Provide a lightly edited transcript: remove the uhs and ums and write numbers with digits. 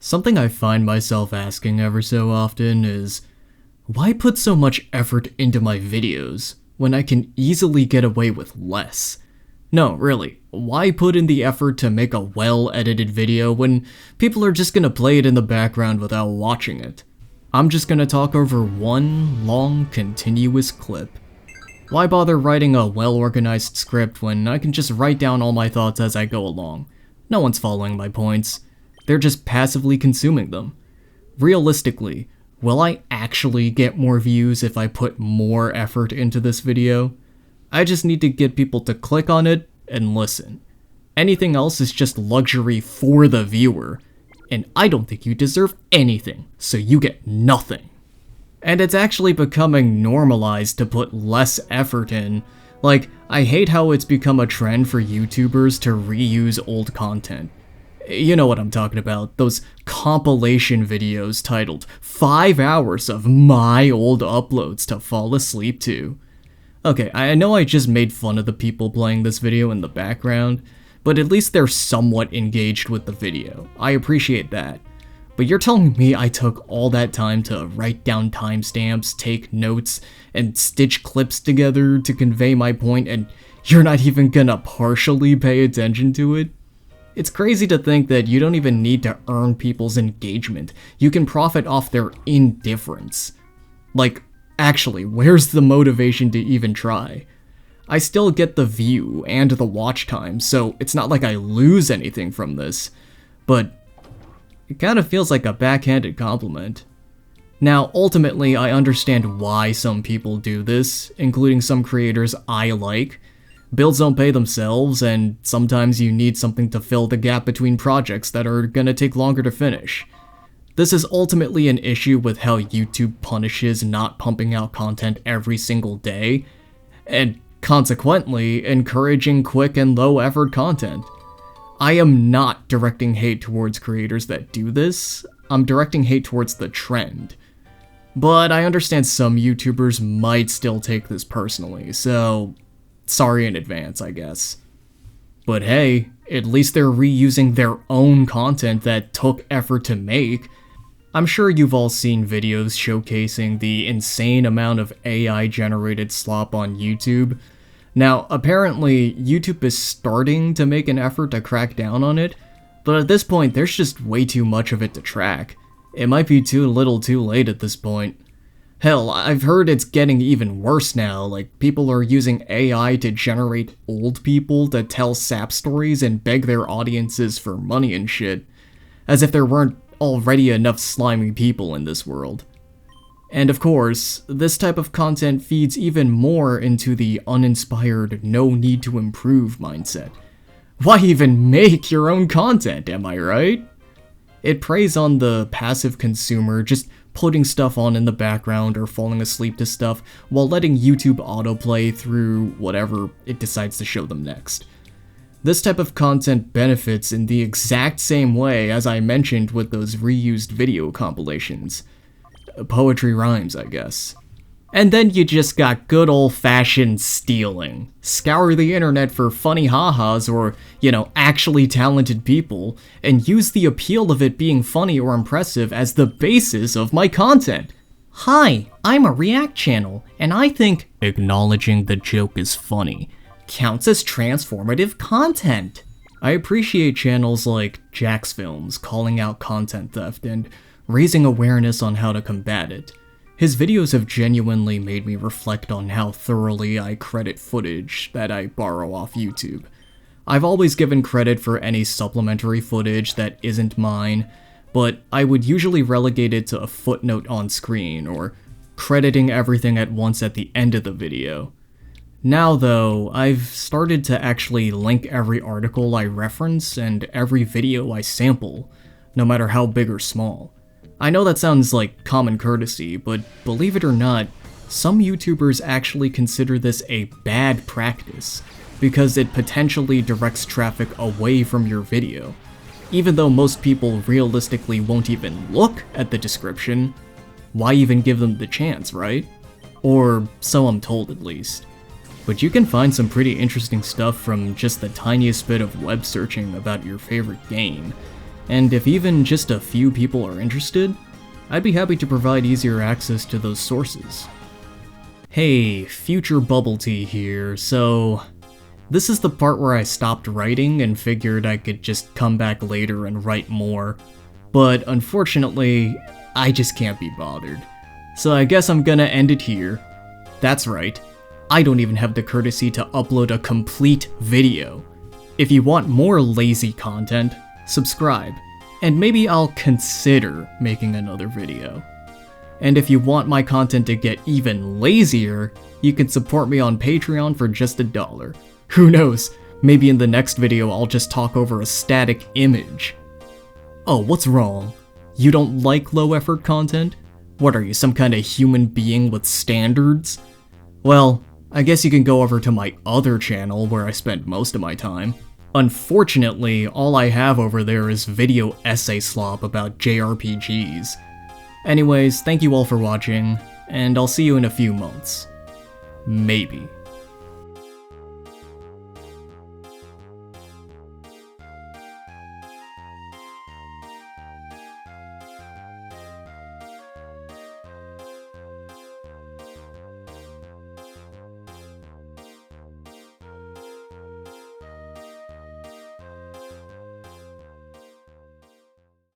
Something I find myself asking ever so often is, why put so much effort into my videos when I can easily get away with less? No, really, why put in the effort to make a well-edited video when people are just gonna play it in the background without watching it? I'm just gonna talk over one long, continuous clip. Why bother writing a well-organized script when I can just write down all my thoughts as I go along? No one's following my points. They're just passively consuming them. Realistically, will I actually get more views if I put more effort into this video? I just need to get people to click on it and listen. Anything else is just luxury for the viewer, and I don't think you deserve anything, so you get nothing. And it's actually becoming normalized to put less effort in. Like, I hate how it's become a trend for YouTubers to reuse old content. You know what I'm talking about, those compilation videos titled 5 hours of my old uploads to fall asleep to. Okay, I know I just made fun of the people playing this video in the background, but at least they're somewhat engaged with the video. I appreciate that. But you're telling me I took all that time to write down timestamps, take notes, and stitch clips together to convey my point, and you're not even gonna partially pay attention to it? It's crazy to think that you don't even need to earn people's engagement. You can profit off their indifference. Like, actually, where's the motivation to even try? I still get the view and the watch time, so it's not like I lose anything from this, but it kind of feels like a backhanded compliment. Now, ultimately, I understand why some people do this, including some creators I like. Builds don't pay themselves, and sometimes you need something to fill the gap between projects that are gonna take longer to finish. This is ultimately an issue with how YouTube punishes not pumping out content every single day, and consequently, encouraging quick and low-effort content. I am not directing hate towards creators that do this, I'm directing hate towards the trend. But I understand some YouTubers might still take this personally, so sorry in advance, I guess. But hey, at least they're reusing their own content that took effort to make. I'm sure you've all seen videos showcasing the insane amount of AI-generated slop on YouTube. Now, apparently, YouTube is starting to make an effort to crack down on it, but at this point, there's just way too much of it to track. It might be too little too late at this point. Hell, I've heard it's getting even worse now, like people are using AI to generate old people to tell sap stories and beg their audiences for money and shit, as if there weren't already enough slimy people in this world. And of course, this type of content feeds even more into the uninspired, no need to improve mindset. Why even make your own content, am I right? It preys on the passive consumer, just putting stuff on in the background or falling asleep to stuff while letting YouTube autoplay through whatever it decides to show them next. This type of content benefits in the exact same way as I mentioned with those reused video compilations. Poetry rhymes, I guess. And then you just got good old-fashioned stealing. Scour the internet for funny ha-has or, actually talented people, and use the appeal of it being funny or impressive as the basis of my content. Hi, I'm a React channel, and I think acknowledging the joke is funny counts as transformative content. I appreciate channels like Jack's Films calling out content theft and raising awareness on how to combat it. His videos have genuinely made me reflect on how thoroughly I credit footage that I borrow off YouTube. I've always given credit for any supplementary footage that isn't mine, but I would usually relegate it to a footnote on screen or crediting everything at once at the end of the video. Now though, I've started to actually link every article I reference and every video I sample, no matter how big or small. I know that sounds like common courtesy, but believe it or not, some YouTubers actually consider this a bad practice, because it potentially directs traffic away from your video. Even though most people realistically won't even look at the description, why even give them the chance, right? Or so I'm told at least. But you can find some pretty interesting stuff from just the tiniest bit of web searching about your favorite game. And if even just a few people are interested, I'd be happy to provide easier access to those sources. Hey, future bubble tea here, so this is the part where I stopped writing and figured I could just come back later and write more, but unfortunately, I just can't be bothered. So I guess I'm gonna end it here. That's right, I don't even have the courtesy to upload a complete video. If you want more lazy content, subscribe, and maybe I'll consider making another video. And if you want my content to get even lazier, you can support me on Patreon for just $1. Who knows, maybe in the next video I'll just talk over a static image. Oh, what's wrong? You don't like low-effort content? What are you, some kind of human being with standards? Well, I guess you can go over to my other channel where I spend most of my time. Unfortunately, all I have over there is video essay slop about JRPGs. Anyways, thank you all for watching, and I'll see you in a few months. Maybe.